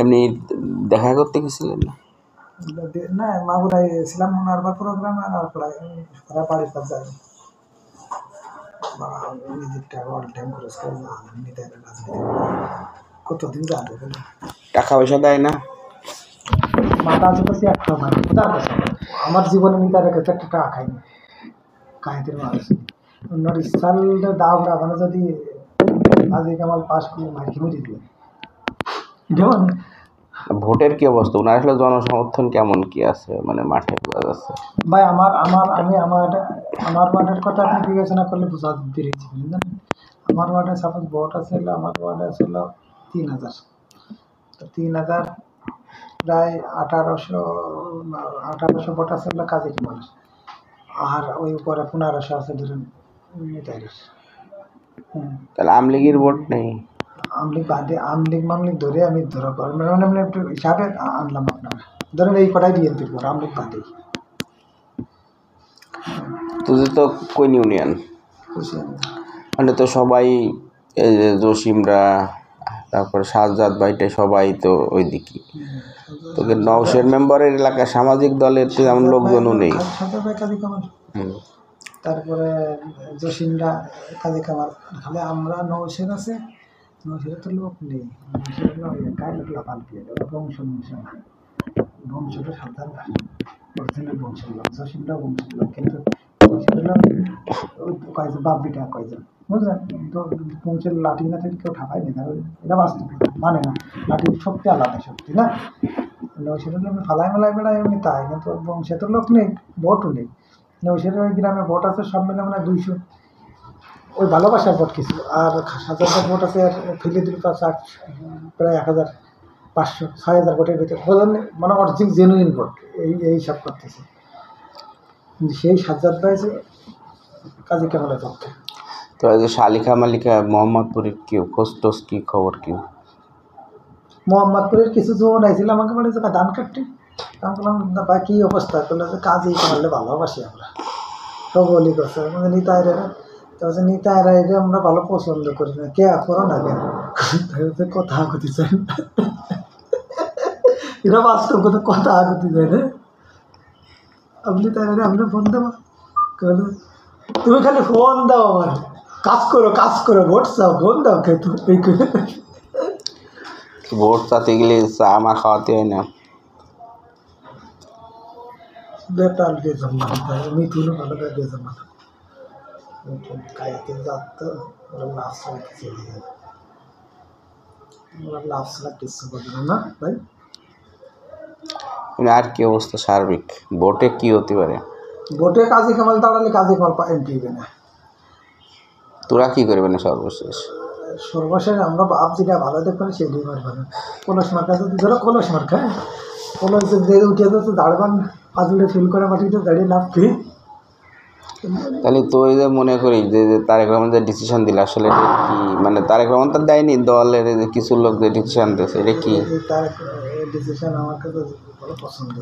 এমনি দেখা করতে গেছিলেন না? না মাগুরায় ছিলাম ওনার প্রোগ্রামে আর তারা বাড়ির কাছে যায় নিজের টাকা অল টাইম খরচ করে নিতে রাজনীতি কতদিন যাবে বলে টাকা পয়সা দেয় না? মাথা আছে কাছে একটা ভাই কোথার কাছে আমার জীবনে আমি তার কাছে একটা টাকা খাইনি কাহিতের মানুষ ওনার ইসালটা দাও মানে যদি আজি কামাল পাস করে মাইকি মরি দিল যেমন ভোটের কি অবস্থা? ওনার আসলে জনসমর্থন কেমন কি আছে, মানে মাঠে বোঝা যাচ্ছে? ভাই আমার ওয়ার্ডের কথা আপনি বিবেচনা করলে বোঝা বেরিয়েছি বুঝলেন আমার ওয়ার্ডে সাপোজ ভোট আছে আমার ওয়ার্ডে আছে 3000 তো 3000 প্রায় 1800 ভোট আছে কাজে কি মানুষ আর ওই উপরে 1500 আছে ধরেন নেতাইরের তাহলে আমলিগের ভোট নেই? আমলিগ বাদে আমলিগ ধরে আমি ধরা পারবো মানে একটু হিসাবে আনলাম আপনারা ধরেন এই কটাই বিএনপির পর আমলিগ বাদে তুই তো কোন ইউনিয়ন? মানে তো সবাই এই যে জসিমরা তারপরে সাজ্জাদ ভাইটা সবাই তো ওই দিকে তোকে নওশের মেম্বারের এলাকায় সামাজিক দলের তেমন লোকজনও নেই। তারপরে জসিমরা কাজী কামাল খালি আমরা নওশের আছে নওশের তো লোক নেই বংশটা সাবধান অরিজিনাল বংশের লোক জসিমরা বংশের লোক কিন্তু বাপিটা কয়জন বুঝলেন তো বংশের লাঠি না থেকে কেউ ঠাপাই নেই এটা বাস্তব মানে না লাঠির শক্তি আলাদা শক্তি না নৌশের আমি ফালাই মেলায় বেড়াই এমনি তাই কিন্তু বংশে তো লোক নেই ভোটও নেই নৌশের ওই গ্রামে ভোট আছে সব মিলে মানে 200 ওই ভালোবাসার ভোট কিছু আর 1000 ভোট আছে আর ফেলে দিল তো প্রায় 1500 6000 ভোটের ভিতরে বোঝেন মানে অরিজিনাল জেনুইন ভোট এই সব করতেছে কিন্তু সেই সাজ্জাদ পাইছে কাজী কামালের পক্ষে। তো এই যে শালিকা মালিকা মোহাম্মদপুরের কি খোঁজ টোজ কি খবর কি? মোহাম্মদপুরের কিছু যখন আইছিল আমাকে বলে যে ধান কাটতে আমি বললাম ভাই কী অবস্থা করলে যে কাজই কামালে ভালোবাসি আমরা তো বলি করছে আমাদের নিতাইরা তো নিতাইরা এটা আমরা ভালো পছন্দ করি না কে করো না কেন কথা আগুতি চাই এটা বাস্তব কথা আগুতি যায় রে আপনি তাই আমরা ফোন দেবো তুমি খালি ফোন দাও আমার কাজ করো ভোট চাও ফোন দাও কে তুমি এই করে ভোট চাতে গেলে চা আমার খাওয়াতে হয় না? বেতাল দিয়ে জমা মিঠুনও ভালো করে দিয়ে জমা মিঠুন খাইতে যাত লাভ ছাড়া কিছু লাভ ছাড়া কিছু করবে না ভাই। আর কি অবস্থা সার্বিক ভোটে কি হতে পারে? ভোটে কাজী কামাল দাঁড়ালে কাজী কামাল এমপি হবে না। তোরা কি করবে না সর্বশেষ আমরা বাপ যেটা ভালো দেখবেন সেটাই পারবে না কলস মার্কা যদি ধরো কলস মার্কা কলস উঠে যাচ্ছে দাঁড়বান আজুড়ে ফিল করে মাটিতে দাঁড়িয়ে লাভ কি তাহলে তুই যে মনে করিস যে তারেক রহমান যে ডিসিশন দিল আসলে এটা কি, মানে তারেক রহমান তো দেয়নি, দলের যে কিছু লোক যে ডিসিশন দিয়েছে এটা কি? তার ডিসিশন আমার কাছে ভালো পছন্দ